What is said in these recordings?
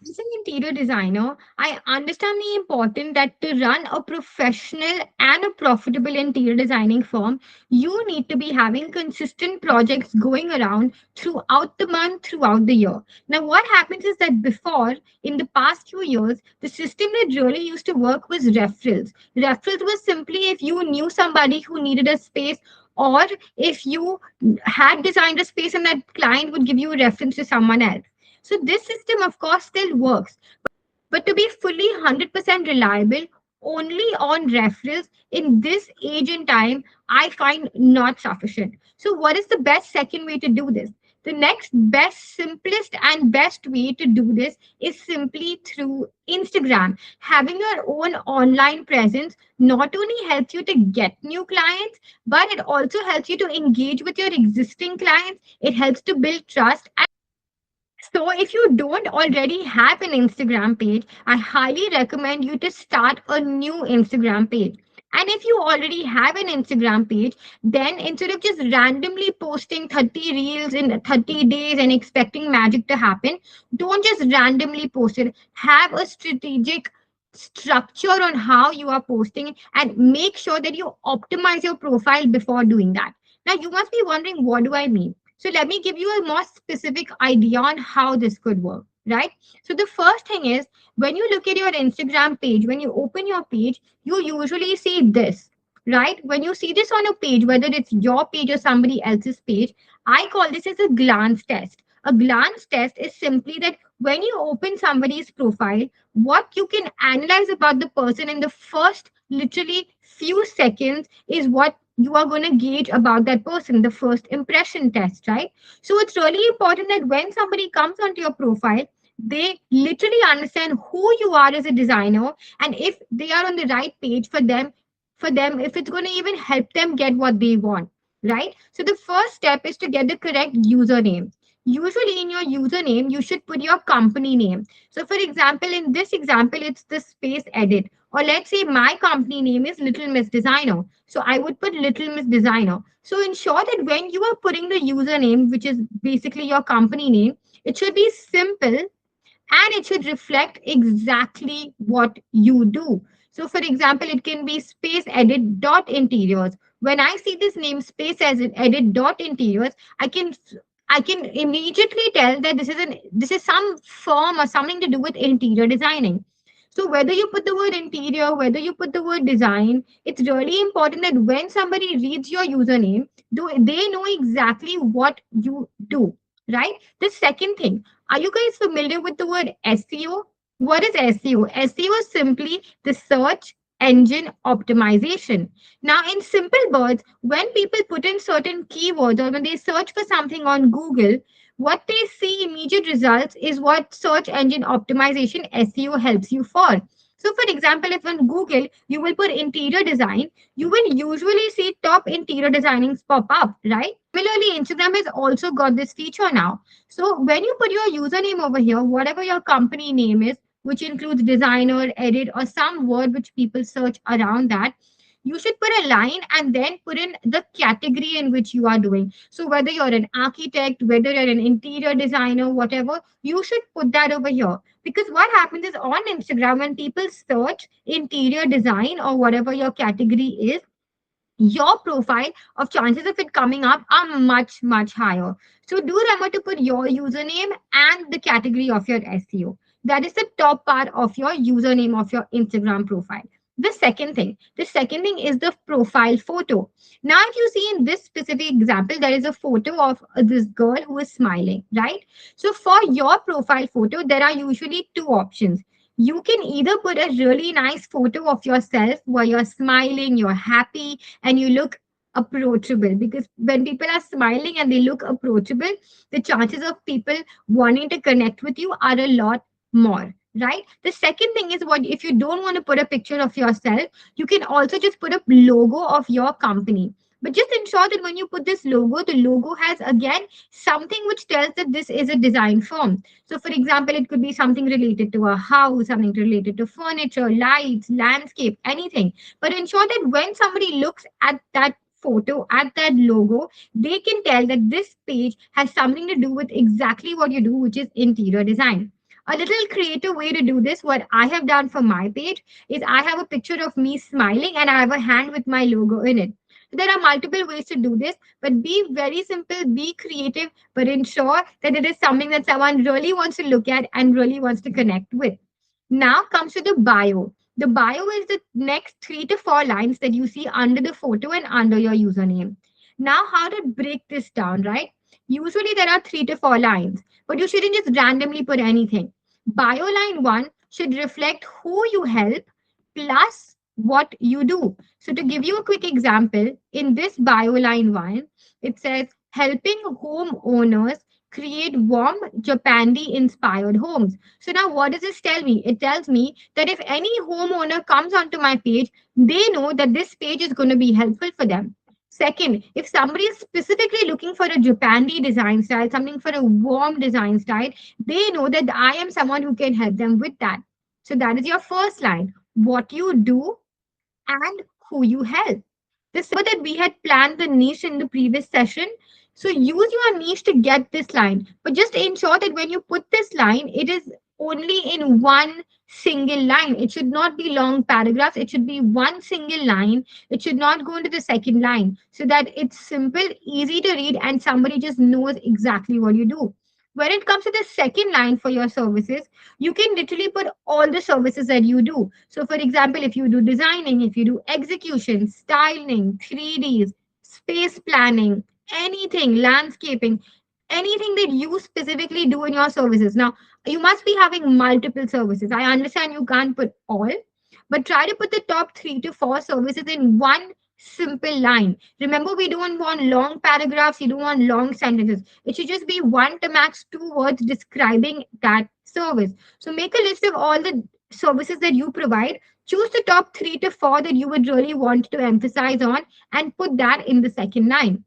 As an interior designer, I understand the importance that to run a professional and a profitable interior designing firm, you need to be having consistent projects going around throughout the month, throughout the year. Now, what happens is that before, in the past few years, the system that really used to work was referrals. Referrals was simply if you knew somebody who needed a space, or if you had designed a space and that client would give you a reference to someone else. So this system, of course, still works, but to be fully 100% reliable only on referrals in this age and time, I find not sufficient. So what is the best second way to do this? The next best, simplest, and best way to do this is simply through Instagram. Having your own online presence not only helps you to get new clients, but it also helps you to engage with your existing clients. It helps to build trust. So, if you don't already have an Instagram page, I highly recommend you to start a new Instagram page. And if you already have an Instagram page, then instead of just randomly posting 30 reels in 30 days and expecting magic to happen, don't just randomly post it. Have a strategic structure on how you are posting and make sure that you optimize your profile before doing that. Now, you must be wondering, what do I mean? So let me give you a more specific idea on how this could work, right? So the first thing is, when you look at your Instagram page, when you open your page, you usually see this, right? When you see this on a page, whether it's your page or somebody else's page, I call this as a glance test. A glance test is simply that when you open somebody's profile, what you can analyze about the person in the first literally few seconds is what you are going to gauge about that person, the first impression test, right? So it's really important that when somebody comes onto your profile, they literally understand who you are as a designer, and if they are on the right page for them, if it's going to even help them get what they want, right? So the first step is to get the correct username. Usually in your username, you should put your company name. So for example, in this example, it's the space edit. Or let's say my company name is Little Miss Designer. So I would put Little Miss Designer. So ensure that when you are putting the username, which is basically your company name, it should be simple and it should reflect exactly what you do. So, for example, it can be space edit dot interiors. When I see this name space as edit dot interiors, I can immediately tell that this is some firm or something to do with interior designing. So whether you put the word interior, whether you put the word design, it's really important that when somebody reads your username, they know exactly what you do, right? The second thing, are you guys familiar with the word SEO? What is SEO? SEO is simply the search engine optimization. Now, in simple words, when people put in certain keywords or when they search for something on Google, what they see immediate results is what search engine optimization SEO helps you for. So, for example, if on Google you will put interior design, you will usually see top interior designings pop up, right? Similarly, Instagram has also got this feature now. So, when you put your username over here, whatever your company name is, which includes designer, edit, or some word which people search around that, you should put a line and then put in the category in which you are doing. So whether you're an architect, whether you're an interior designer, whatever, you should put that over here. Because what happens is on Instagram, when people search interior design or whatever your category is, your profile of chances of it coming up are much, much higher. So do remember to put your username and the category of your SEO. That is the top part of your username of your Instagram profile. The second thing is the profile photo. Now, if you see in this specific example, there is a photo of this girl who is smiling, right? So for your profile photo, there are usually two options. You can either put a really nice photo of yourself where you're smiling, you're happy, and you look approachable, because when people are smiling and they look approachable, the chances of people wanting to connect with you are a lot more, right? The second thing is, what if you don't want to put a picture of yourself, you can also just put a logo of your company. But just ensure that when you put this logo, the logo has again something which tells that this is a design firm. So for example, it could be something related to a house, something related to furniture, lights, landscape, anything. But ensure that when somebody looks at that photo, at that logo, they can tell that this page has something to do with exactly what you do, which is interior design. A little creative way to do this, what I have done for my page, is I have a picture of me smiling and I have a hand with my logo in it. There are multiple ways to do this, but be very simple, be creative, but ensure that it is something that someone really wants to look at and really wants to connect with. Now comes to the bio. The bio is the next 3 to 4 lines that you see under the photo and under your username. Now, how to break this down, right? Usually there are 3 to 4 lines, but you shouldn't just randomly put anything. Bio line 1 should reflect who you help plus what you do. So, to give you a quick example, in this bio line 1, it says helping homeowners create warm Japandi inspired homes. So now what does this tell me? It tells me that if any homeowner comes onto my page, they know that this page is going to be helpful for them. Second, if somebody is specifically looking for a Japandi design style, something for a warm design style, they know that I am someone who can help them with that. So that is your first line. What you do and who you help. This that we had planned the niche in the previous session. So use your niche to get this line, but just ensure that when you put this line, it is only in one single line. It should not be long paragraphs. It should be one single line. It should not go into the second line so that it's simple, easy to read, and somebody just knows exactly what you do. When it comes to the second line for your services, you can literally put all the services that you do. So, for example, if you do designing, if you do execution, styling, 3Ds, space planning, anything, landscaping, anything that you specifically do in your services. Now, you must be having multiple services. I understand you can't put all, but try to put the top 3 to 4 services in one simple line. Remember, we don't want long paragraphs, you don't want long sentences. It should just be 1 to max 2 words describing that service. So make a list of all the services that you provide. Choose the top 3 to 4 that you would really want to emphasize on and put that in the second line.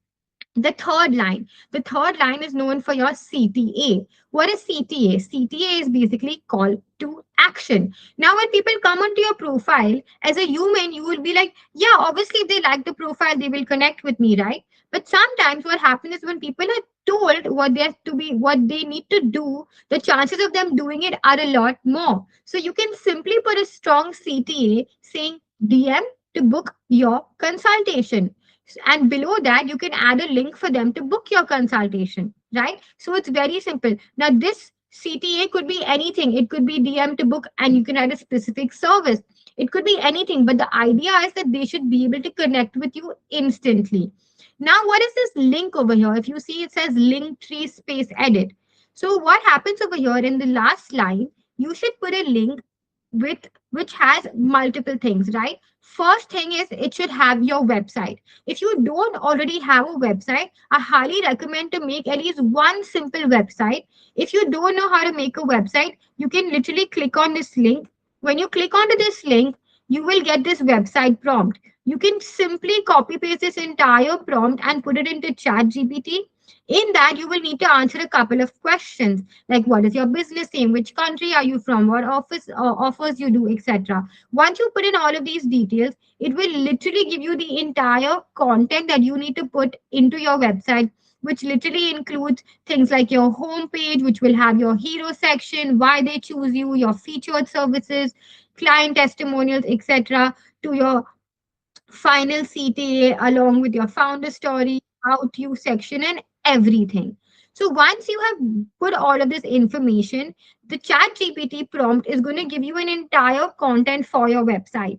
The third line is known for your CTA. What is CTA? CTA is basically call to action. Now, when people come onto your profile, as a human, you will be like, yeah, obviously, if they like the profile, they will connect with me, right? But sometimes what happens is when people are told what they need to do, the chances of them doing it are a lot more. So you can simply put a strong CTA saying DM to book your consultation, and below that you can add a link for them to book your consultation, right? So it's very simple. Now this CTA could be anything. It could be DM to book and you can add a specific service. It could be anything, but the idea is that they should be able to connect with you instantly. Now what is this link over here? If you see, it says link tree space edit. So what happens over here in the last line, you should put a link with which has multiple things, right? First thing is it should have your website. If you don't already have a website, I highly recommend to make at least one simple website. If you don't know how to make a website, you can literally click on this link. When you click onto this link, you will get this website prompt. You can simply copy paste this entire prompt and put it into chat gpt. In that, you will need to answer a couple of questions like what is your business name, which country are you from, what office offers you do, etc. Once you put in all of these details, it will literally give you the entire content that you need to put into your website, which literally includes things like your home page, which will have your hero section, why they choose you, your featured services, client testimonials, etc., to your final CTA along with your founder story, how to section, and everything. So once you have put all of this information, the chat GPT prompt is going to give you an entire content for your website.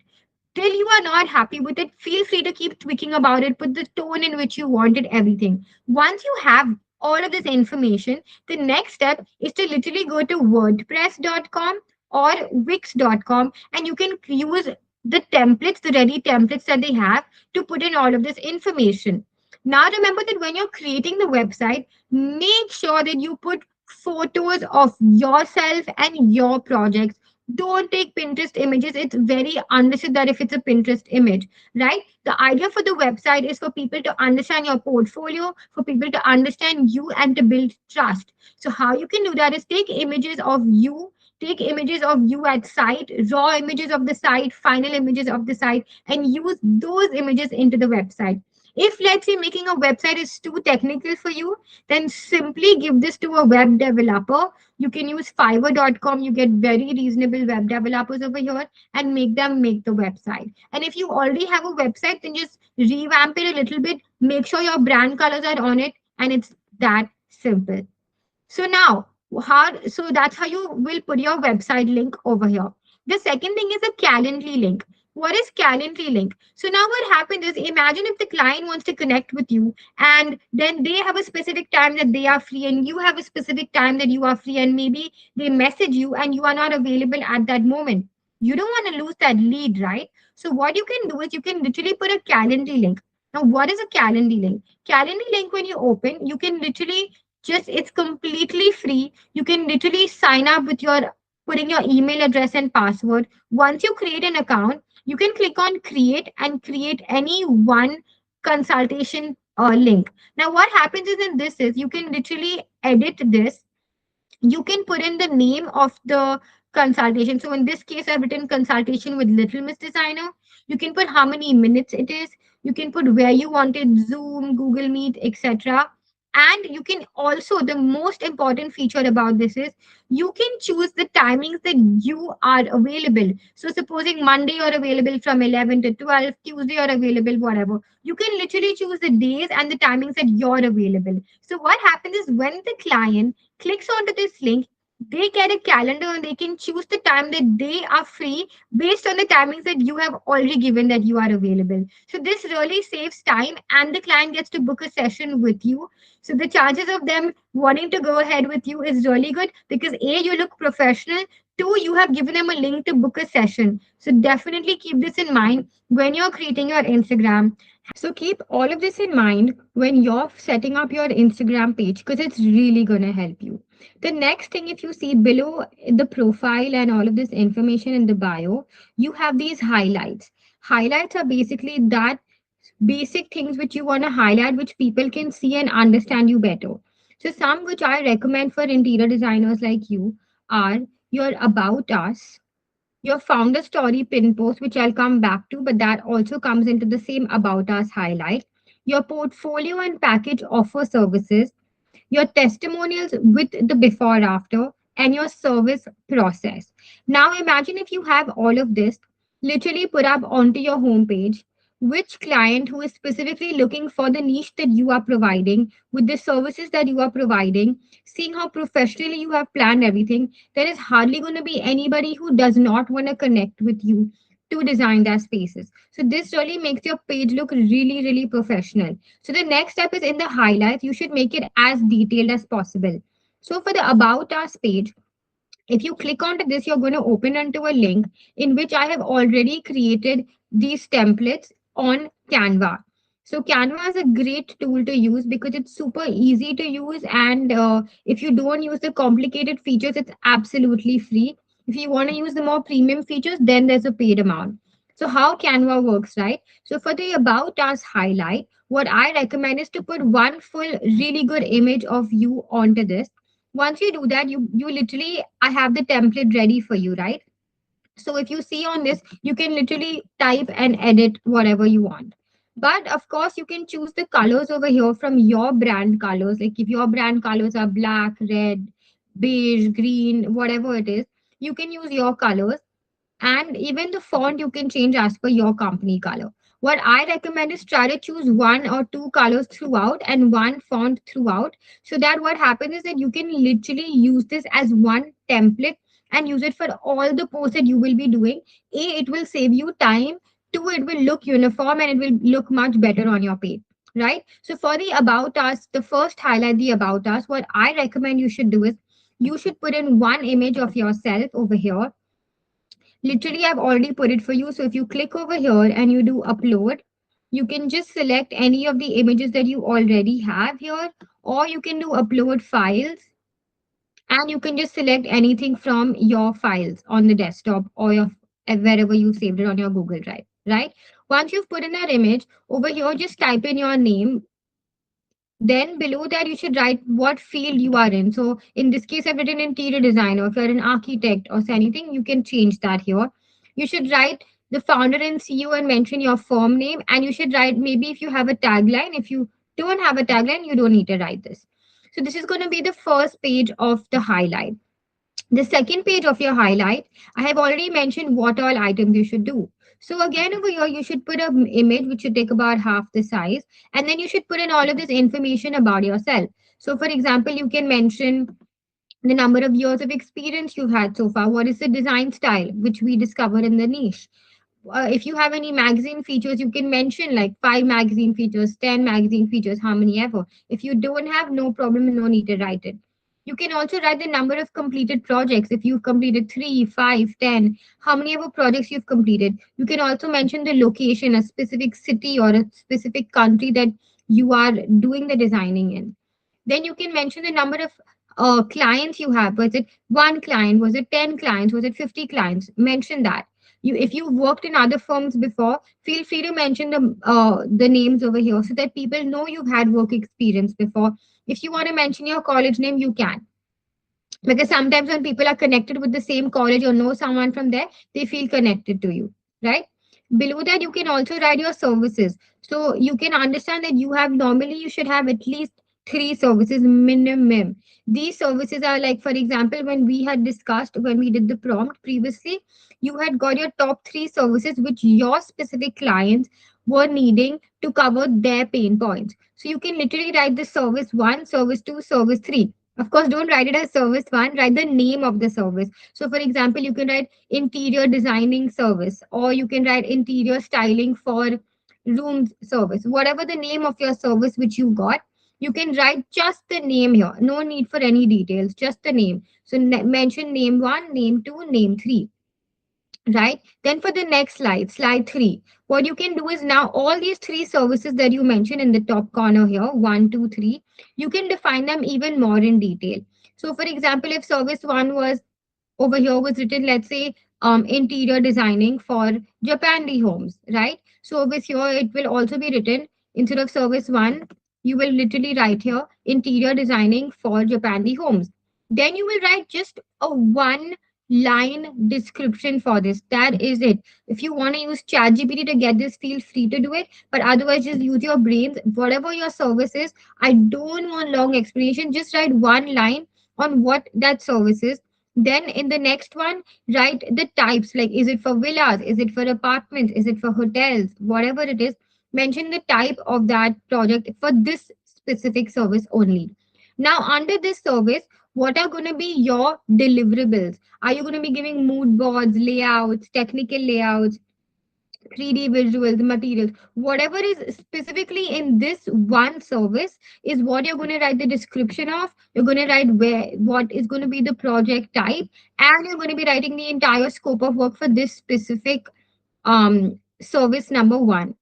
Till you are not happy with it, feel free to keep tweaking about it, put the tone in which you wanted everything. Once you have all of this information, the next step is to literally go to wordpress.com or wix.com and you can use the templates, the ready templates that they have to put in all of this information. Now remember that when you're creating the website, make sure that you put photos of yourself and your projects. Don't take Pinterest images. It's very understood that if it's a Pinterest image, right? The idea for the website is for people to understand your portfolio, for people to understand you and to build trust. So how you can do that is take images of you at site, raw images of the site, final images of the site, and use those images into the website. If let's say making a website is too technical for you, then simply give this to a web developer. You can use fiverr.com. You get very reasonable web developers over here and make them make the website. And if you already have a website, then just revamp it a little bit, make sure your brand colors are on it, and it's that simple. So now, so that's how you will put your website link over here. The second thing is a Calendly link. What is Calendly link? So now what happens is, imagine if the client wants to connect with you and then they have a specific time that they are free and you have a specific time that you are free, and maybe they message you and you are not available at that moment. You don't want to lose that lead, right? So what you can do is you can literally put a Calendly link. Now, what is a Calendly link? Calendly link, when you open, you can literally just, it's completely free. You can literally sign up with your putting your email address and password. Once you create an account, you can click on create and create any one consultation link. Now what happens is, in this is, you can literally edit this. You can put in the name of the consultation. So in this case, I've written consultation with Little Miss Designer. You can put how many minutes it is. You can put where you want it, Zoom, Google Meet, etc. And you can also, the most important feature about this is, you can choose the timings that you are available. So supposing Monday you're available from 11 to 12, Tuesday you're available, whatever. You can literally choose the days and the timings that you're available. So what happens is, when the client clicks onto this link, they get a calendar and they can choose the time that they are free based on the timings that you have already given that you are available. So this really saves time and the client gets to book a session with you. So the chances of them wanting to go ahead with you is really good, because A, you look professional, two, you have given them a link to book a session. So definitely keep this in mind when you're creating your Instagram. So keep all of this in mind when you're setting up your Instagram page, because it's really going to help you. The next thing, if you see below the profile and all of this information in the bio, you have these highlights. Highlights are basically that basic things which you want to highlight, which people can see and understand you better. So some which I recommend for interior designers like you are your about us, your founder story pin post, which I'll come back to, but that also comes into the same about us highlight. Your portfolio and package offer services, your testimonials with the before after, and your service process. Now imagine if you have all of this literally put up onto your homepage, which client who is specifically looking for the niche that you are providing with the services that you are providing, seeing how professionally you have planned everything, there is hardly going to be anybody who does not want to connect with you to design their spaces. So this really makes your page look really, really professional. So the next step is, in the highlights, you should make it as detailed as possible. So for the About Us page, if you click onto this, you're going to open into a link in which I have already created these templates on Canva. So Canva is a great tool to use because it's super easy to use, and if you don't use the complicated features, it's absolutely free. If you want to use the more premium features, then there's a paid amount. So how Canva works, right? So for the About Us highlight, what I recommend is to put one full really good image of you onto this. Once you do that, you literally, I have the template ready for you, right? So if you see on this, you can literally type and edit whatever you want. But of course, you can choose the colors over here from your brand colors. Like if your brand colors are black, red, beige, green, whatever it is, you can use your colors, and even the font you can change as per your company color. What I recommend is try to choose one or two colors throughout and one font throughout, so that what happens is that you can literally use this as one template and use it for all the posts that you will be doing. A, it will save you time. Two, it will look uniform and it will look much better on your page, right? So for the About Us, the first highlight, the About Us, what I recommend you should do is, you should put in one image of yourself over here. Literally, I've already put it for you. So if you click over here and you do upload, you can just select any of the images that you already have here, or you can do upload files, and you can just select anything from your files on the desktop or your wherever you saved it on your Google Drive, right? Once you've put in that image over here, just type in your name. Then below that, you should write what field you are in. So in this case, I've written interior designer. If you're an architect or anything, you can change that here. You should write the founder and CEO, and mention your firm name. And you should write, maybe if you have a tagline. If you don't have a tagline, you don't need to write this. So this is going to be the first page of the highlight. The second page of your highlight, I have already mentioned what all items you should do. So again, over here, you should put an image which should take about half the size, and then you should put in all of this information about yourself. So, for example, you can mention the number of years of experience you've had so far. What is the design style, which we discover in the niche? If you have any magazine features, you can mention like 5 magazine features, 10 magazine features, how many ever. If you don't have, no problem, no need to write it. You can also write the number of completed projects. If you've completed 3, 5, 10, how many ever projects you've completed. You can also mention the location, a specific city or a specific country that you are doing the designing in. Then you can mention the number of clients you have. Was it one client? Was it 10 clients? Was it 50 clients? Mention that. If you worked in other firms before, feel free to mention the names over here so that people know you've had work experience before. If you want to mention your college name, you can, because sometimes when people are connected with the same college or know someone from there, they feel connected to you, right? Below that, you can also write your services. So you can understand that you have, normally you should have at least 3 services minimum. These services are like, for example, when we had discussed, when we did the prompt previously, you had got your top 3 services which your specific clients were needing to cover their pain points. So you can literally write the service 1, service 2, service 3. Of course, don't write it as service one, write the name of the service. So, for example, you can write interior designing service, or you can write interior styling for rooms service. Whatever the name of your service which you got, you can write just the name here. No need for any details, just the name. So, mention name 1, name 2, name 3, right? Then for the next slide, slide 3, what you can do is now all these 3 services that you mentioned in the top corner here, 1, 2, 3, you can define them even more in detail. So for example, if service 1 was over here was written, let's say, interior designing for Japandi homes, right? So over here, it will also be written, instead of service 1, you will literally write here interior designing for Japandi homes. Then you will write just a one line description for this. That is it. If you want to use ChatGPT to get this, feel free to do it. But otherwise, just use your brains. Whatever your service is, I don't want long explanation. Just write one line on what that service is. Then in the next one, write the types, like is it for villas, is it for apartments, is it for hotels, whatever it is, mention the type of that project for this specific service only. Now, under this service, what are going to be your deliverables? Are you going to be giving mood boards, layouts, technical layouts, 3D visuals, materials, whatever is specifically in this one service is what you're going to write the description of. You're going to write where, what is going to be the project type, and you're going to be writing the entire scope of work for this specific service number 1,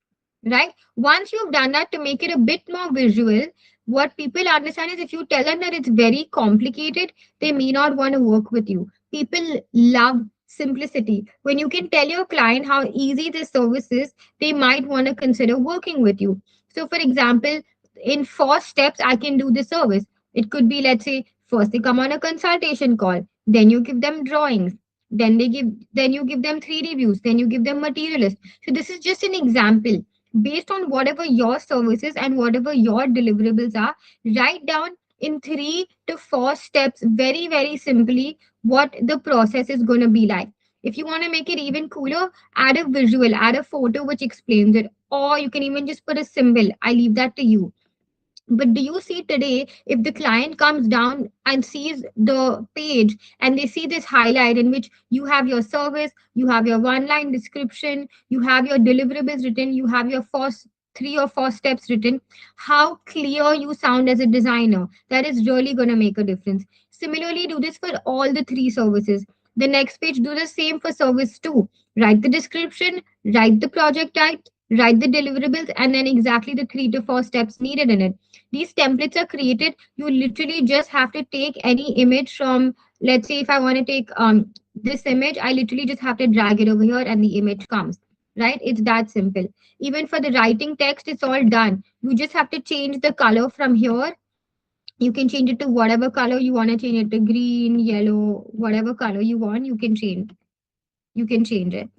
right? Once you've done that, to make it a bit more visual, what people understand is if you tell them that it's very complicated, they may not want to work with you. People love simplicity. When you can tell your client how easy this service is, they might want to consider working with you. So for example, in 4 steps I can do the service. It could be, let's say, first they come on a consultation call, then you give them drawings, then you give them 3D views, then you give them materialist. So this is just an example. Based on whatever your services and whatever your deliverables are, write down in 3 to 4 steps, very, very simply, what the process is going to be like. If you want to make it even cooler, add a visual, add a photo which explains it, or you can even just put a symbol. I leave that to you. But do you see today, if the client comes down and sees the page and they see this highlight in which you have your service, you have your one line description, you have your deliverables written, you have your 3 or 4 steps written, how clear you sound as a designer? That is really going to make a difference. Similarly, do this for all the 3 services. The next page, do the same for service 2. Write the description, write the project type, write the deliverables, and then exactly the 3 to 4 steps needed in it. These templates are created. You literally just have to take any image from, let's say if I want to take this image, I literally just have to drag it over here and the image comes, right? It's that simple. Even for the writing text, it's all done. You just have to change the color from here. You can change it to whatever color you want to change it to, green, yellow, whatever color you want, you can change it.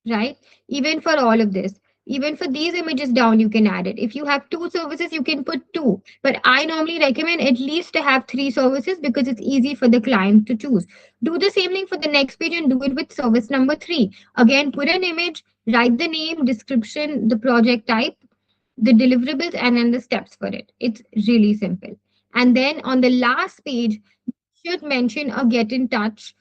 right? Even for all of this, even for these images down, you can add it. If you have two services, you can put two. But I normally recommend at least to have three services because it's easy for the client to choose. Do the same thing for the next page and do it with service number three. Again, put an image, write the name, description, the project type, the deliverables, and then the steps for it. It's really simple. And then on the last page, should mention a get in touch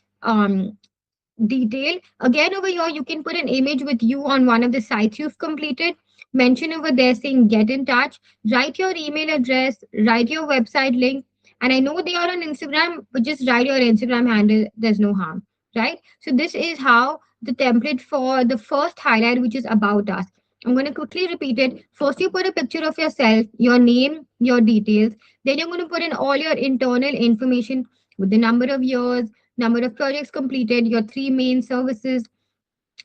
detail. Again, over here, you can put an image with you on one of the sites you've completed. Mention over there saying get in touch. Write your email address, write your website link. And I know they are on Instagram, but just write your Instagram handle. There's no harm, right? So, this is how the template for the first highlight, which is about us. I'm going to quickly repeat it. First, you put a picture of yourself, your name, your details. Then, you're going to put in all your internal information with the number of years, number of projects completed, your three main services,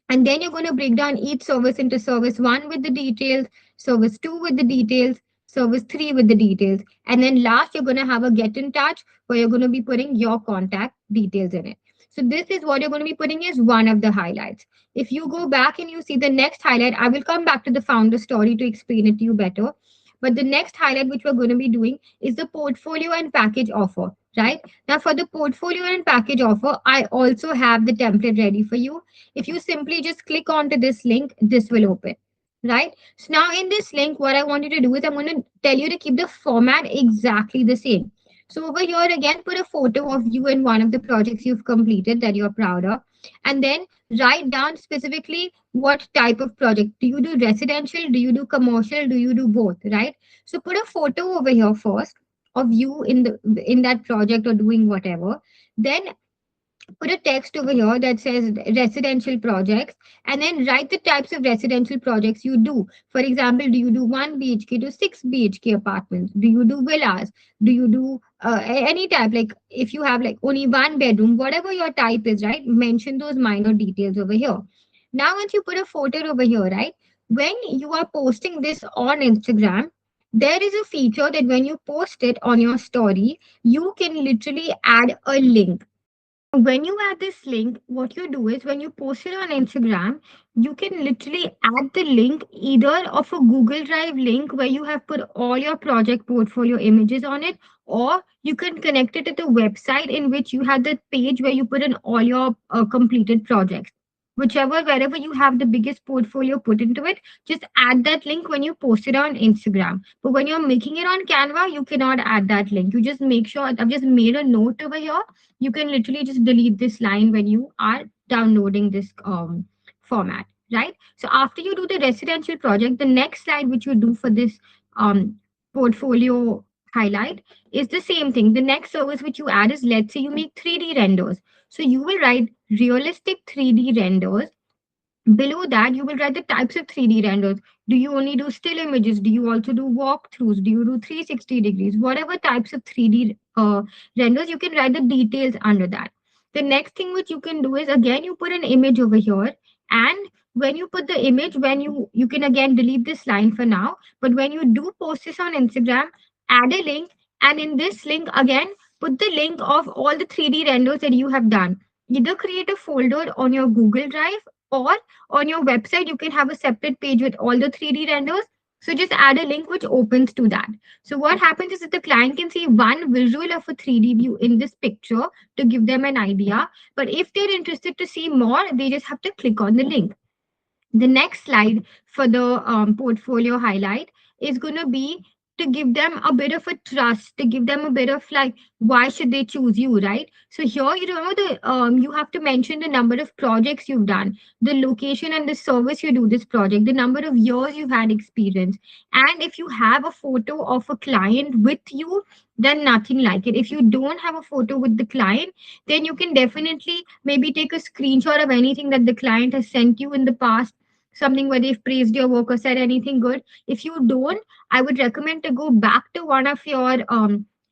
and then you're going to break down each service into service one with the details, service two with the details, service three with the details. And then last, you're going to have a get in touch where you're going to be putting your contact details in it. So this is what you're going to be putting as one of the highlights. If you go back and you see the next highlight, I will come back to the founder story to explain it to you better. But the next highlight, which we're going to be doing, is the portfolio and package offer, right? Now, for the portfolio and package offer, I also have the template ready for you. If you simply just click onto this link, this will open, right? So now in this link, what I want you to do is I'm going to tell you to keep the format exactly the same. So over here again, put a photo of you in one of the projects you've completed that you're proud of, and then write down specifically what type of project. Do you do residential? Do you do commercial? Do you do both, right? So put a photo over here first of you in that project or doing whatever. Then put a text over here that says residential projects, and then write the types of residential projects you do. For example, do you do 1 BHK to 6 BHK apartments? Do you do villas? Do you do any type? Like if you have like only one bedroom, whatever your type is, right? Mention those minor details over here. Now, once you put a photo over here, right? When you are posting this on Instagram, there is a feature that when you post it on your story, you can literally add a link. When you add this link, what you do is when you post it on Instagram, you can literally add the link either of a Google Drive link where you have put all your project portfolio images on it, or you can connect it to the website in which you have the page where you put in all your completed projects. Whichever, wherever you have the biggest portfolio put into it, just add that link when you post it on Instagram. But when you're making it on Canva, you cannot add that link. You just make sure, I've just made a note over here, you can literally just delete this line when you are downloading this format, right? So after you do the residential project, the next slide which you do for this um, portfolio highlight is the same thing. The next service which you add is, let's say you make 3D renders. So you will write realistic 3D renders. Below that, you will write the types of 3D renders. Do you only do still images? Do you also do walkthroughs? Do you do 360 degrees? Whatever types of 3D renders, you can write the details under that. The next thing which you can do is, again, you put an image over here. And when you put the image, when you can again delete this line for now. But when you do post this on Instagram, add a link. And in this link, again, put the link of all the 3D renders that you have done. Either create a folder on your Google Drive, or on your website you can have a separate page with all the 3D renders. So just add a link which opens to that. So what happens is that the client can see one visual of a 3D view in this picture to give them an idea. But if they're interested to see more, they just have to click on the link. The next slide for the portfolio highlight is going to be to give them a bit of a trust, to give them a bit of like, why should they choose you, right? So here, you remember you have to mention the number of projects you've done, the location and the service you do this project, the number of years you've had experience. And if you have a photo of a client with you, then nothing like it. If you don't have a photo with the client, then you can definitely maybe take a screenshot of anything that the client has sent you in the past, something where they've praised your work or said anything good. If you don't, I would recommend to go back to one of your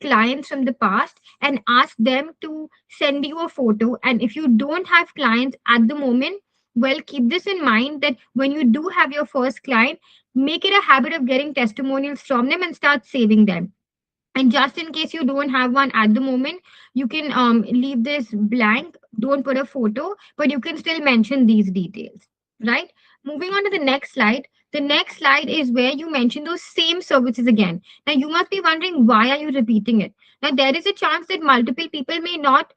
clients from the past and ask them to send you a photo. And if you don't have clients at the moment, well, keep this in mind that when you do have your first client, make it a habit of getting testimonials from them and start saving them. And just in case you don't have one at the moment, you can leave this blank. Don't put a photo, but you can still mention these details. right? Moving on to the next slide. The next slide is where you mention those same services again. Now, you must be wondering, why are you repeating it? Now, there is a chance that multiple people may not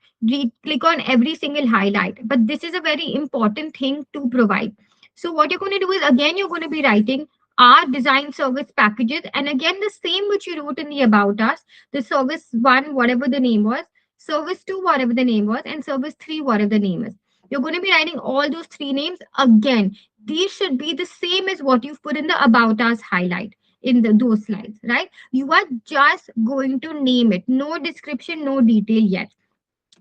click on every single highlight, but this is a very important thing to provide. So, what you're going to do is, again, you're going to be writing our design service packages, and again, the same which you wrote in the About Us, the service one, whatever the name was, service two, whatever the name was, and service three, whatever the name is. You're going to be writing all those three names again. These should be the same as what you've put in the About Us highlight in those slides, right? You are just going to name it. No description, no detail yet,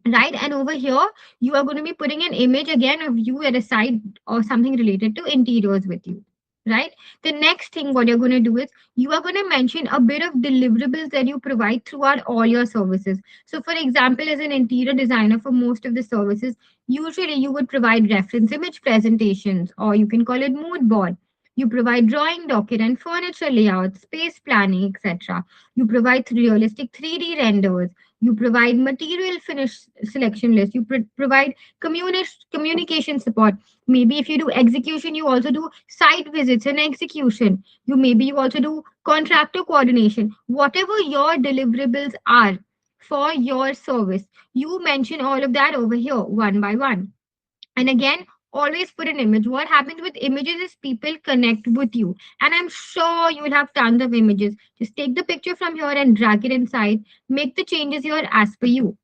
right? And over here, you are going to be putting an image again of you at a side or something related to interiors with you, right? The next thing what you're going to do is you are going to mention a bit of deliverables that you provide throughout all your services. So for example, as an interior designer for most of the services, usually you would provide reference image presentations, or you can call it mood board. You provide drawing docket and furniture layout, space planning, etc. You provide realistic 3D renders. You provide material finish selection list. You provide communication support. Maybe if you do execution, you also do site visits and execution. You also do contractor coordination. Whatever your deliverables are for your service, you mention all of that over here one by one. And again, always put an image. What happens with images is people connect with you. And I'm sure you will have tons of images. Just take the picture from here and drag it inside. Make the changes here as per you.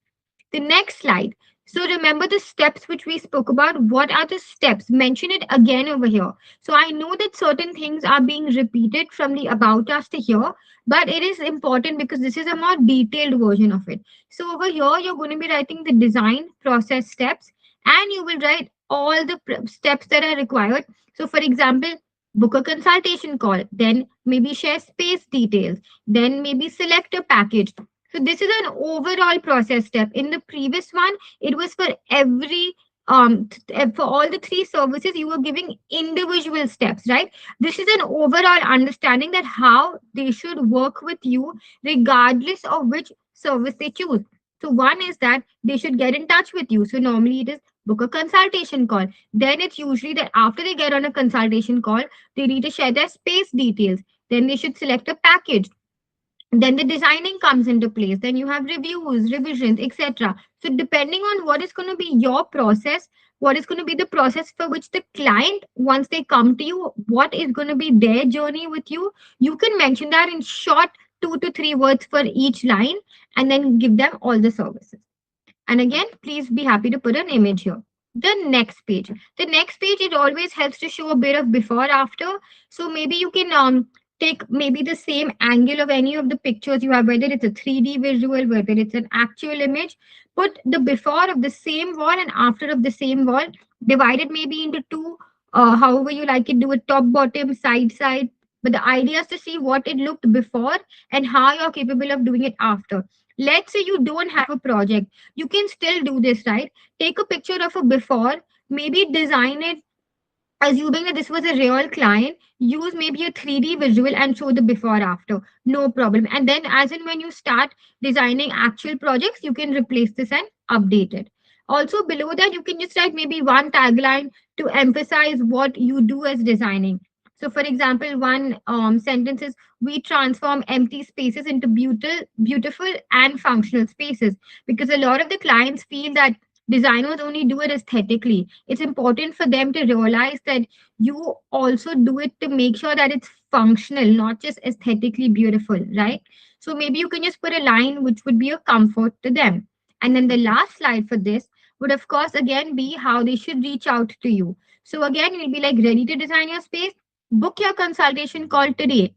The next slide. So remember the steps which we spoke about. What are the steps? Mention it again over here. So I know that certain things are being repeated from the About Us to here, but it is important because this is a more detailed version of it. So over here, you're going to be writing the design process steps, and you will write all the steps that are required. So for example, book a consultation call, then maybe share space details, then maybe select a package. So this is an overall process step. In the previous one, it was for every for all the three services, you were giving individual steps, right? This is an overall understanding that how they should work with you regardless of which service they choose. So one is that they should get in touch with you. So normally it is book a consultation call. Then it's usually that after they get on a consultation call, they need to share their space details. Then they should select a package, then the designing comes into place, then you have reviews, revisions, etc. So depending on what is going to be your process, what is going to be the process for which the client, once they come to you, what is going to be their journey with you, you can mention that in short 2 to 3 words for each line, and then give them all the services. And again, please be happy to put an image here. The next page, it always helps to show a bit of before after. So maybe you can take maybe the same angle of any of the pictures you have, whether it's a 3D visual, whether it's an actual image. Put the before of the same wall and after of the same wall, divide it maybe into two, however you like it, do it top, bottom, side, side. But the idea is to see what it looked before and how you're capable of doing it after. Let's say you don't have a project, you can still do this, right? Take a picture of a before, maybe design it assuming that this was a real client, use maybe a 3D visual and show the before after, no problem. And then as in when you start designing actual projects, you can replace this and update it. Also below that, you can just write maybe one tagline to emphasize what you do as designing. So for example, one sentence is, we transform empty spaces into beautiful and functional spaces, because a lot of the clients feel that designers only do it aesthetically. It's important for them to realize that you also do it to make sure that it's functional, not just aesthetically beautiful, right? So maybe you can just put a line which would be a comfort to them. And then the last slide for this would, of course, again be how they should reach out to you. So again, you'll be like, ready to design your space? Book your consultation call today.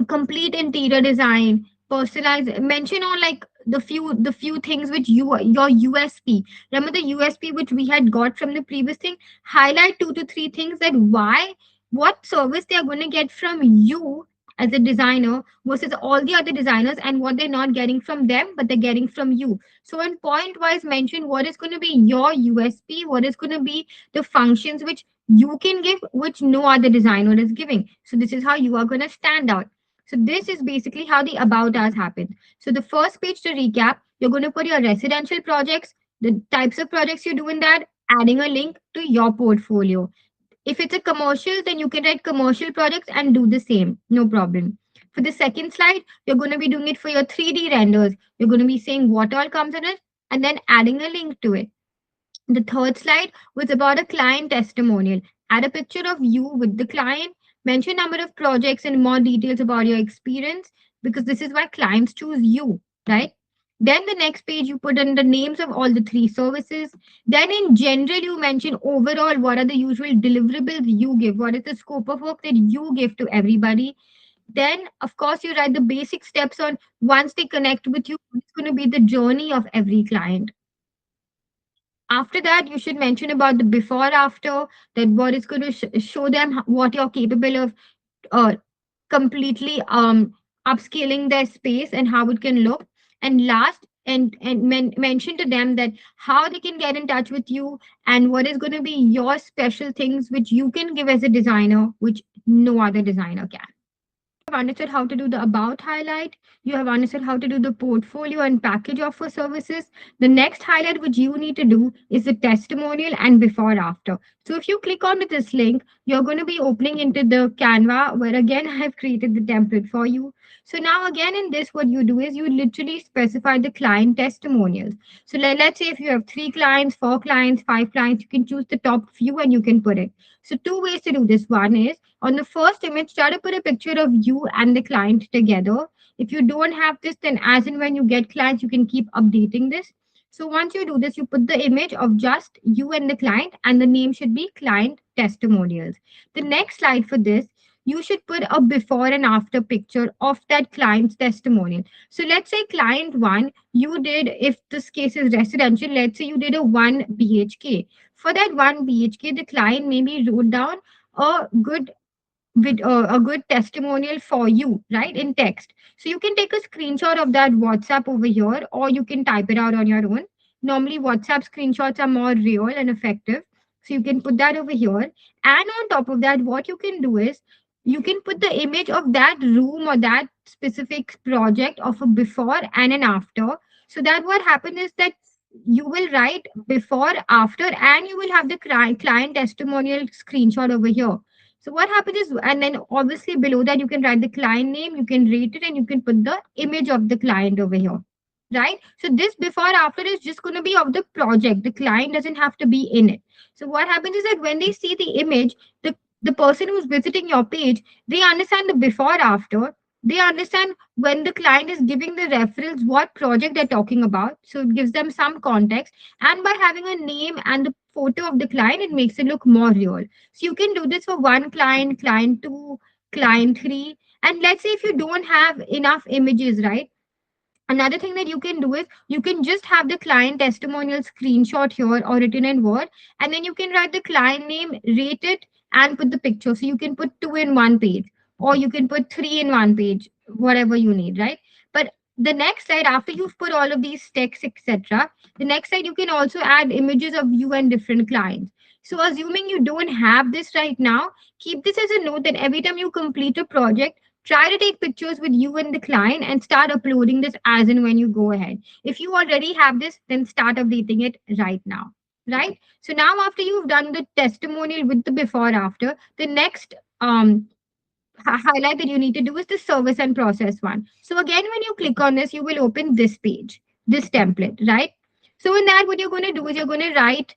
Complete interior design, personalize, mention on like the few things which your USP. Remember the USP which we had got from the previous thing? Highlight 2 to 3 things that why, what service they are going to get from you as a designer versus all the other designers, and what they're not getting from them but they're getting from you. So in point wise, mention what is going to be your USP, what is going to be the functions which you can give which no other designer is giving. So this is how you are going to stand out. So this is basically how the About Us happened. So the first page, to recap, you're going to put your residential projects, the types of projects you do in that, adding a link to your portfolio. If it's a commercial, then you can write commercial projects and do the same, no problem. For the second slide, you're going to be doing it for your 3D renders. You're going to be saying what all comes in it and then adding a link to it. The third slide was about a client testimonial. Add a picture of you with the client, mention number of projects and more details about your experience because this is why clients choose you, right? Then the next page you put in the names of all the three services. Then in general you mention overall what are the usual deliverables you give, what is the scope of work that you give to everybody. Then of course you write the basic steps on once they connect with you, it's going to be the journey of every client. After that you should mention about the before after, that what is going to show them what you're capable of uh, completely upscaling their space and how it can look. And last and mention to them that how they can get in touch with you and what is going to be your special things which you can give as a designer which no other designer can. Understood how to do the about highlight, you have understood how to do the portfolio and package offer services. The next highlight which you need to do is the testimonial and before after. So if you click on this link, you're going to be opening into the Canva where again I have created the template for you. So now again in this what you do is you literally specify the client testimonials. So let's say if you have 3 clients, 4 clients, 5 clients, you can choose the top few and you can put it. So two ways to do this. One is on the first image, try to put a picture of you and the client together. If you don't have this, then as and when you get clients, you can keep updating this. So once you do this, you put the image of just you and the client, and the name should be client testimonials. The next slide for this, you should put a before and after picture of that client's testimonial. So let's say client one, you did, if this case is residential, let's say you did a 1 BHK. For that 1 BHK, the client maybe wrote down a good with a good testimonial for you, right, in text. So you can take a screenshot of that WhatsApp over here, or you can type it out on your own. Normally, WhatsApp screenshots are more real and effective. So you can put that over here. And on top of that, what you can do is you can put the image of that room or that specific project of a before and an after. So that what happened is that you will write before, after, and you will have the client testimonial screenshot over here. So what happens is, and then obviously below that you can write the client name, you can rate it, and you can put the image of the client over here, right? So this before after is just going to be of the project. The client doesn't have to be in it. So what happens is that when they see the image, the person who's visiting your page, they understand the before after. They understand when the client is giving the referrals what project they're talking about. So it gives them some context. And by having a name and the photo of the client, it makes it look more real. So you can do this for one client, client two, client three. And let's say if you don't have enough images, right? Another thing that you can do is you can just have the client testimonial screenshot here or written in Word, and then you can write the client name, rate it, and put the picture. So you can put two in one page, or you can put three in one page, whatever you need, right? But the next slide, after you've put all of these texts, etc., the next slide you can also add images of you and different clients. So assuming you don't have this right now, keep this as a note that every time you complete a project, try to take pictures with you and the client and start uploading this as and when you go ahead. If you already have this, then start updating it right now. Right? So now after you've done the testimonial with the before after, the next highlight that you need to do is the service and process one. So again, when you click on this, you will open this page, this template, right? So in that, what you're going to do is you're going to write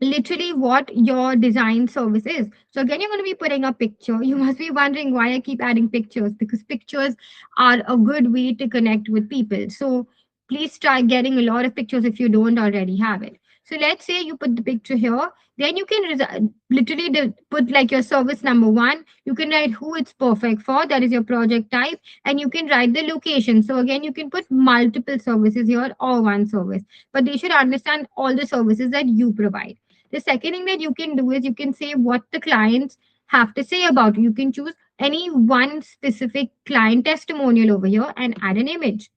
literally what your design service is. So again, you're going to be putting a picture. You must be wondering why I keep adding pictures, because pictures are a good way to connect with people. So please try getting a lot of pictures if you don't already have it. So let's say you put the picture here, then you can literally put like your service number one. You can write who it's perfect for, that is your project type, and you can write the location. So again, you can put multiple services here or one service, but they should understand all the services that you provide. The second thing that you can do is you can say what the clients have to say about you. You can choose any one specific client testimonial over here and add an image.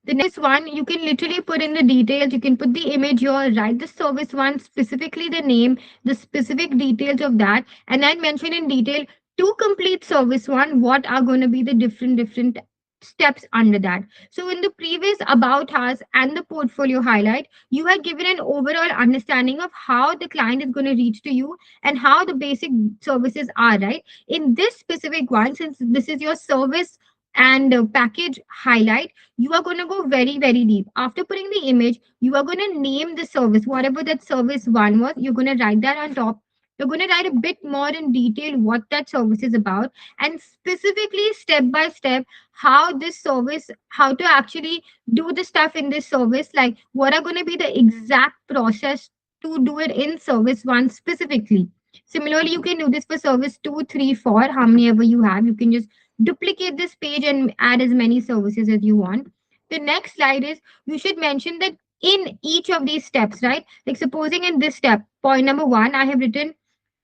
The next one, you can literally put in the details. You can put the image here, write the service one, specifically the name, the specific details of that, and then mention in detail to complete service one what are going to be the different steps under that. So in the previous about us and the portfolio highlight, you had given an overall understanding of how the client is going to reach to you and how the basic services are, right? In this specific one, since this is your service and package highlight, you are going to go very, very deep. After putting the image, you are going to name the service, whatever that service one was, you're going to write that on top. You're going to write a bit more in detail what that service is about, and specifically step by step how this service, how to actually do the stuff in this service, like what are going to be the exact process to do it in service one specifically. Similarly, you can do this for service two, three, four, how many ever you have. You can just duplicate this page and add as many services as you want. The next slide is you should mention that in each of these steps, right? Like supposing in this step, point number one, I have written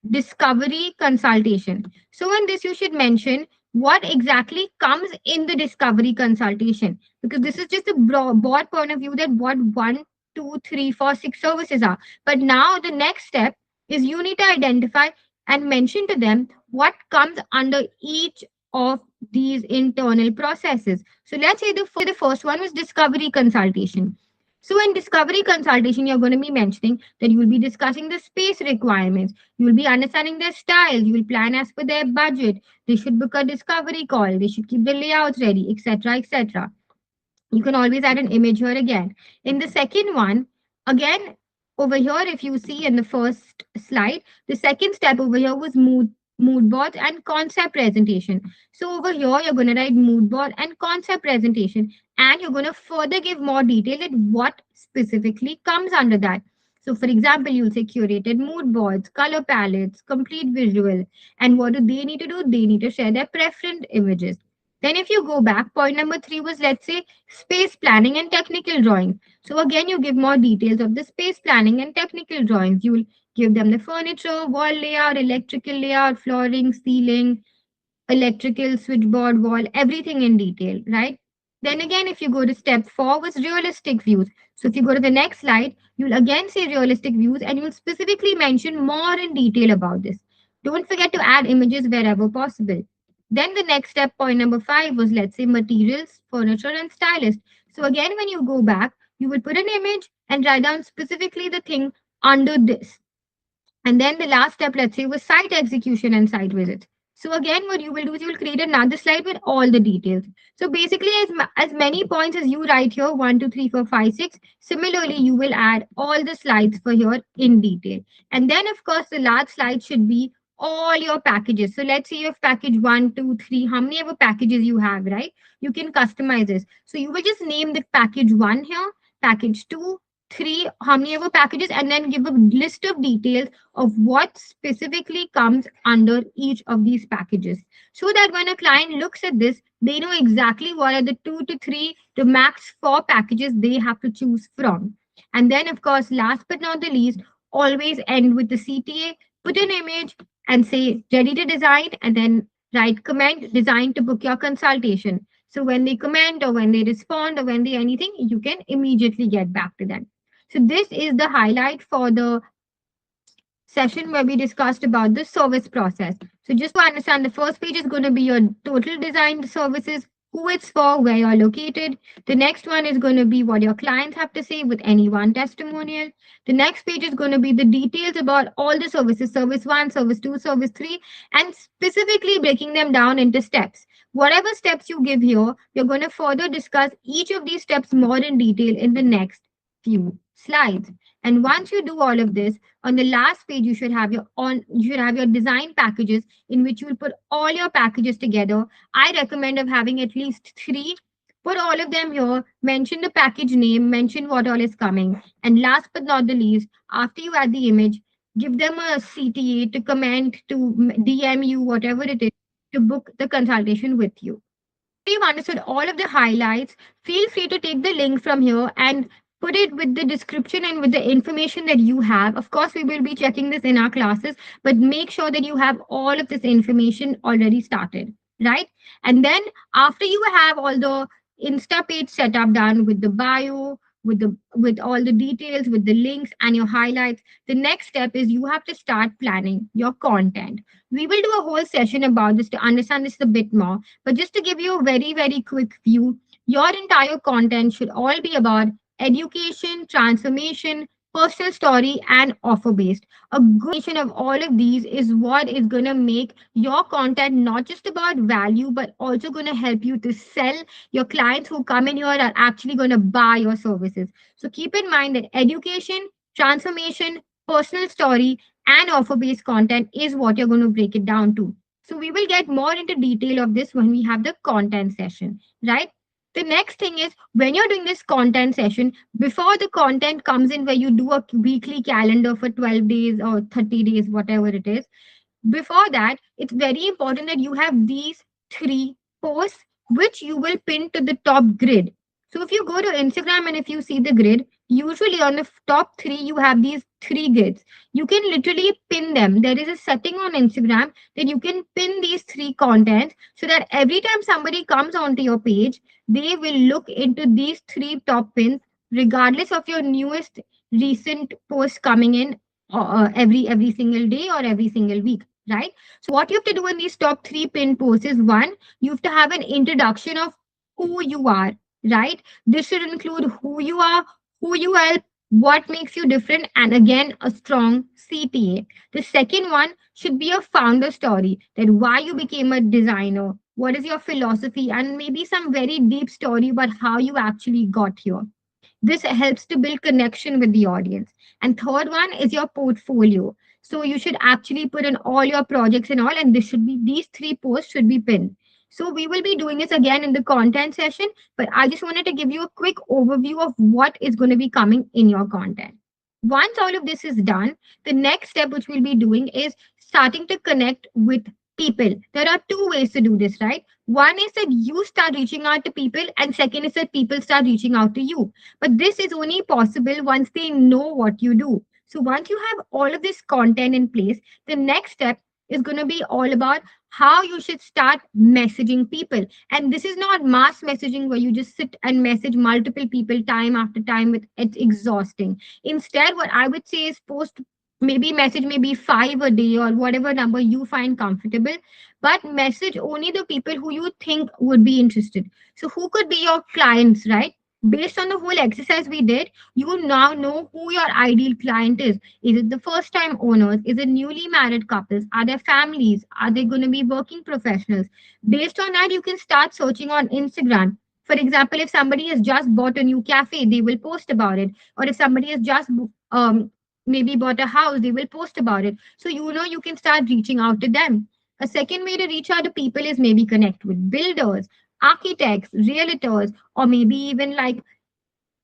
discovery consultation. So in this, you should mention what exactly comes in the discovery consultation, because this is just a broad point of view that what one, two, three, four, six services are. But now the next step is you need to identify and mention to them what comes under each of these internal processes. So let's say the first one was discovery consultation. So in discovery consultation, you're going to be mentioning that you will be discussing the space requirements. You will be understanding their style. You will plan as per their budget. They should book a discovery call. They should keep the layouts ready, etc., etc. You can always add an image here again. In the second one, again, over here, if you see in the first slide, the second step over here was mood boards and concept presentation. So over here, you're going to write mood board and concept presentation, and you're going to further give more detail at what specifically comes under that. So, for example, you'll say curated mood boards, color palettes, complete visual, and what do they need to do? They need to share their preferred images. Then, if you go back, point number three was, let's say, space planning and technical drawings. So, again, you give more details of the space planning and technical drawings. You will give them the furniture, wall layout, electrical layout, flooring, ceiling, electrical, switchboard, wall, everything in detail, right? Then again, if you go to step four, was realistic views. So if you go to the next slide, you'll again say realistic views and you'll specifically mention more in detail about this. Don't forget to add images wherever possible. Then the next step, point number five, was, let's say, materials, furniture, and stylist. So again, when you go back, you will put an image and write down specifically the thing under this. And then the last step, let's say, was site execution and site visits. So again, what you will do is you will create another slide with all the details. So basically, as many points as you write here, one, two, three, four, five, six, similarly, you will add all the slides for here in detail. And then, of course, the last slide should be all your packages. So let's say you have package one, two, three, how many ever packages you have, right? You can customize this. So you will just name the package one here, package two, three, how many ever packages, and then give a list of details of what specifically comes under each of these packages, so that when a client looks at this, they know exactly what are the two to three, the max four packages they have to choose from. And then, of course, last but not the least, always end with the CTA, put an image and say ready to design, and then write comment design to book your consultation. So when they comment or when they respond or when they anything, you can immediately get back to them. So this is the highlight for the session where we discussed about the service process. So just to understand, the first page is going to be your total design services, who it's for, where you're located. The next one is going to be what your clients have to say with any one testimonial. The next page is going to be the details about all the services, service one, service two, service three, and specifically breaking them down into steps. Whatever steps you give here, you're going to further discuss each of these steps more in detail in the next few slides. And once you do all of this, on the last page you should have your design packages in which you will put all your packages together. I recommend of having at least three. Put all of them here, mention the package name, mention what all is coming, and last but not the least, after you add the image, give them a CTA to comment, to DM you, whatever it is, to book the consultation with you. You've understood all of the highlights, feel free to take the link from here and put it with the description and with the information that you have. Of course, we will be checking this in our classes, but make sure that you have all of this information already started, right? And then after you have all the Insta page setup done with the bio, with all the details, with the links and your highlights. The next step is you have to start planning your content. We will do a whole session about this to understand this a bit more, but just to give you a very quick view, your entire content should all be about education, transformation, personal story, and offer based. A good combination of all of these is what is going to make your content not just about value, but also going to help you to sell. Your clients who come in here are actually going to buy your services. So keep in mind that education, transformation, personal story, and offer based content is what you're going to break it down to. So we will get more into detail of this when we have the content session, right? The next thing is when you're doing this content session, before the content comes in, where you do a weekly calendar for 12 days or 30 days, whatever it is, before that, it's very important that you have these three posts which you will pin to the top grid. So if you go to Instagram and if you see the grid, usually on the top three, you have these three grids. You can literally pin them. There is a setting on Instagram that you can pin these three contents so that every time somebody comes onto your page, they will look into these three top pins, regardless of your newest recent post coming in every single day or every single week, right? So what you have to do in these top three pin posts is one, you have to have an introduction of who you are, right? This should include who you are, who you help, what makes you different, and again, a strong CTA. The second one should be a founder story, that why you became a designer, what is your philosophy, and maybe some very deep story about how you actually got here. This helps to build connection with the audience. And third one is your portfolio. So you should actually put in all your projects and all, and this should be these three posts should be pinned. So we will be doing this again in the content session, but I just wanted to give you a quick overview of what is going to be coming in your content. Once all of this is done, the next step which we'll be doing is starting to connect with people. There are two ways to do this, right? One is that you start reaching out to people, and second is that people start reaching out to you. But this is only possible once they know what you do. So once you have all of this content in place, the next step is going to be all about how you should start messaging people. And this is not mass messaging where you just sit and message multiple people time after time with it's exhausting. Instead, what I would say is post maybe message maybe five a day or whatever number you find comfortable, but message only the people who you think would be interested. So who could be your clients, right? Based on the whole exercise we did, you now know who your ideal client is. Is it the first time owners? Is it newly married couples? Are there families? Are they going to be working professionals? Based on that, you can start searching on Instagram. For example, if somebody has just bought a new cafe, they will post about it. Or if somebody has just maybe bought a house, they will post about it. So you know you can start reaching out to them. A second way to reach out to people is maybe connect with builders, architects, realtors, or maybe even like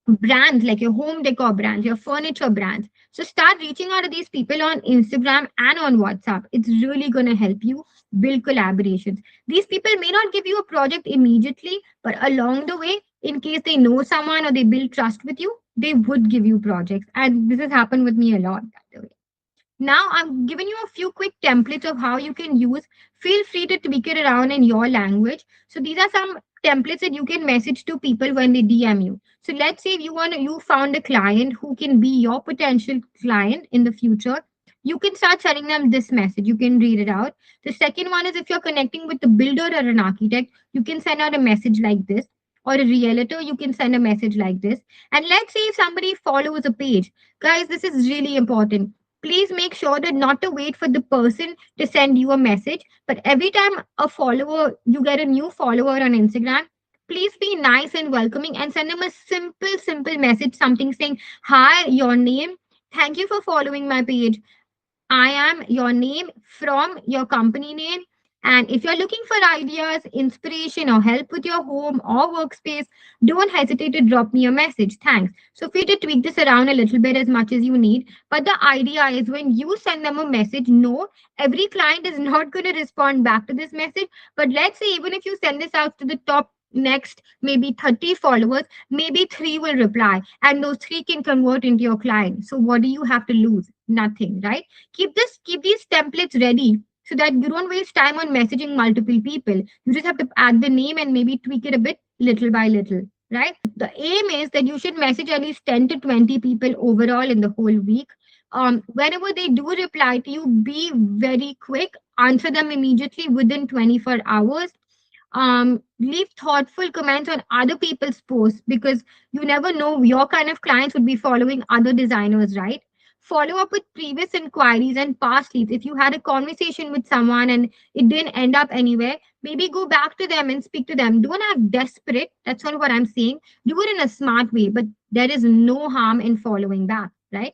brands like your home decor brands, your furniture brands. So start reaching out to these people on Instagram and on WhatsApp. It's really going to help you build collaborations. These people may not give you a project immediately, but along the way, in case they know someone or they build trust with you, they would give you projects. And this has happened with me a lot, by the way. Now I'm giving you a few quick templates of how you can use. Feel free to tweak it around in your language. So these are some templates that you can message to people when they DM you. So let's say if you found a client who can be your potential client in the future, you can start sending them this message. You can read it out. The second one is if you're connecting with a builder or an architect, you can send out a message like this. Or a realtor, you can send a message like this. And let's say if somebody follows a page, guys, this is really important. Please make sure that not to wait for the person to send you a message, but every time you get a new follower on Instagram, please be nice and welcoming and send them a simple message, something saying, "Hi, your name. Thank you for following my page. I am your name from your company name. And if you're looking for ideas, inspiration, or help with your home or workspace, don't hesitate to drop me a message. Thanks." So, feel free to tweak this around a little bit as much as you need. But the idea is when you send them a message, no, every client is not going to respond back to this message. But let's say, even if you send this out to the top next maybe 30 followers, maybe three will reply, and those three can convert into your client. So, what do you have to lose? Nothing, right? Keep these templates ready so that you don't waste time on messaging multiple people. You just have to add the name and maybe tweak it a bit little by little. right? The aim is that you should message at least 10 to 20 people overall in the whole week. Whenever they do reply to you, be very quick, answer them immediately within 24 hours. Leave thoughtful comments on other people's posts, because you never know, your kind of clients would be following other designers, right? Follow up with previous inquiries and past leads. If you had a conversation with someone and it didn't end up anywhere, maybe go back to them and speak to them. Don't act desperate. That's not what I'm saying. Do it in a smart way, but there is no harm in following back, right?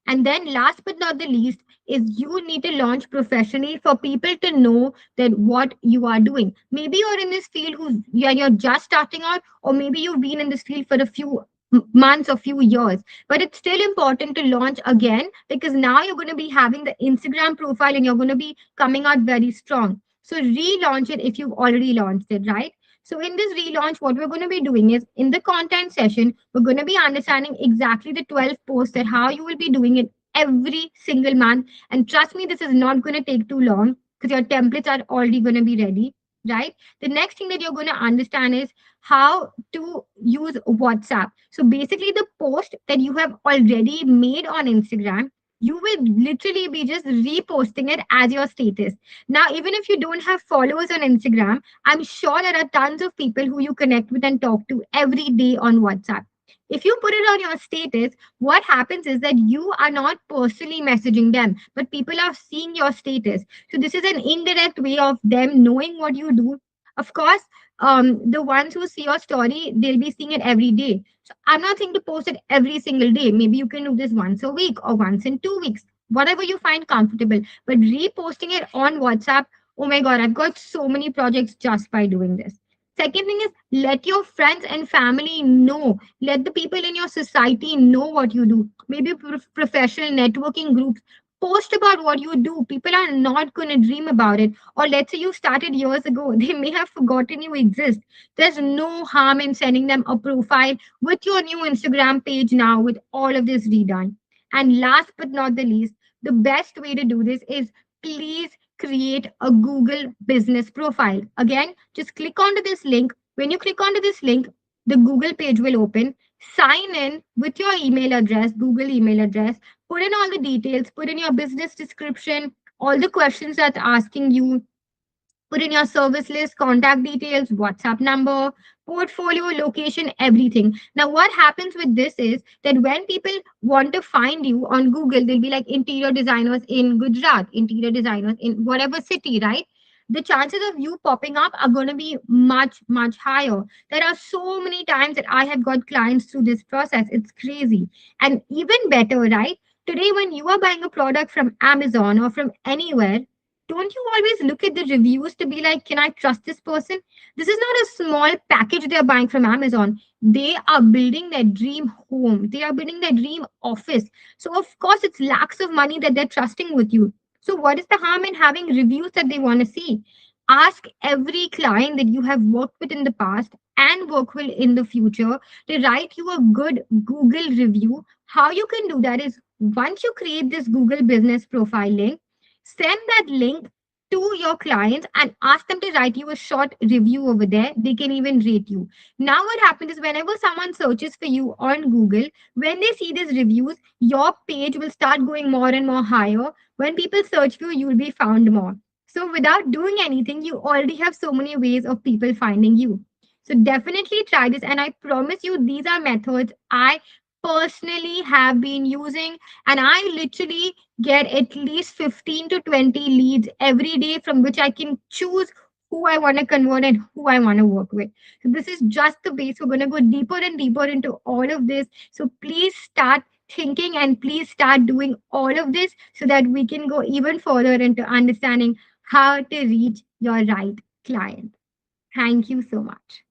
And then, last but not the least, is you need to launch professionally for people to know that what you are doing. Maybe you're in this field you're just starting out, or maybe you've been in this field for a few months or few years. But it's still important to launch again, because now you're going to be having the Instagram profile and you're going to be coming out very strong. So relaunch it if you've already launched it, right? So in this relaunch, what we're going to be doing is, in the content session, we're going to be understanding exactly the 12 posts, and how you will be doing it every single month. And trust me, this is not going to take too long, because your templates are already going to be ready, right? The next thing that you're going to understand is how to use WhatsApp. So basically, the post that you have already made on Instagram, you will literally be just reposting it as your status. Now, even if you don't have followers on Instagram, I'm sure there are tons of people who you connect with and talk to every day on WhatsApp. If you put it on your status, what happens is that you are not personally messaging them, but people are seeing your status. So this is an indirect way of them knowing what you do. Of course, the ones who see your story, they'll be seeing it every day. So I'm not saying to post it every single day. Maybe you can do this once a week or once in 2 weeks, whatever you find comfortable. But reposting it on WhatsApp, oh my God, I've got so many projects just by doing this. Second thing is, let your friends and family know. Let the people in your society know what you do. Maybe professional networking groups. Post about what you do. People are not going to dream about it. Or let's say you started years ago, they may have forgotten you exist. There's no harm in sending them a profile with your new Instagram page now, with all of this redone. And last but not the least, the best way to do this is, please create a Google business profile. Again, just click onto this link. When you click onto this link, the Google page will open. Sign in with your email address, Google email address, put in all the details, put in your business description, all the questions that's asking you, put in your service list, contact details, WhatsApp number, portfolio, location, everything. Now, what happens with this is that when people want to find you on Google, they'll be like interior designers in Gujarat, interior designers in whatever city, right? The chances of you popping up are going to be much, much higher. There are so many times that I have got clients through this process. It's crazy. And even better, right? Today, when you are buying a product from Amazon or from anywhere, don't you always look at the reviews to be like, can I trust this person? This is not a small package they're buying from Amazon. They are building their dream home, they are building their dream office. So, of course, it's lakhs of money that they're trusting with you. So, what is the harm in having reviews that they want to see? Ask every client that you have worked with in the past and work with in the future to write you a good Google review. How you can do that is, once you create this Google business profile link, send that link to your clients and ask them to write you a short review over there. They can even rate you. Now, what happens is, whenever someone searches for you on Google, when they see these reviews, your page will start going more and more higher. When people search for you, you will be found more. So, without doing anything, you already have so many ways of people finding you. So, definitely try this. And I promise you, these are methods I personally have been using. And I literally get at least 15 to 20 leads every day, from which I can choose who I want to convert and who I want to work with. So this is just the base. We're going to go deeper and deeper into all of this. So please start thinking and please start doing all of this, so that we can go even further into understanding how to reach your right client. Thank you so much.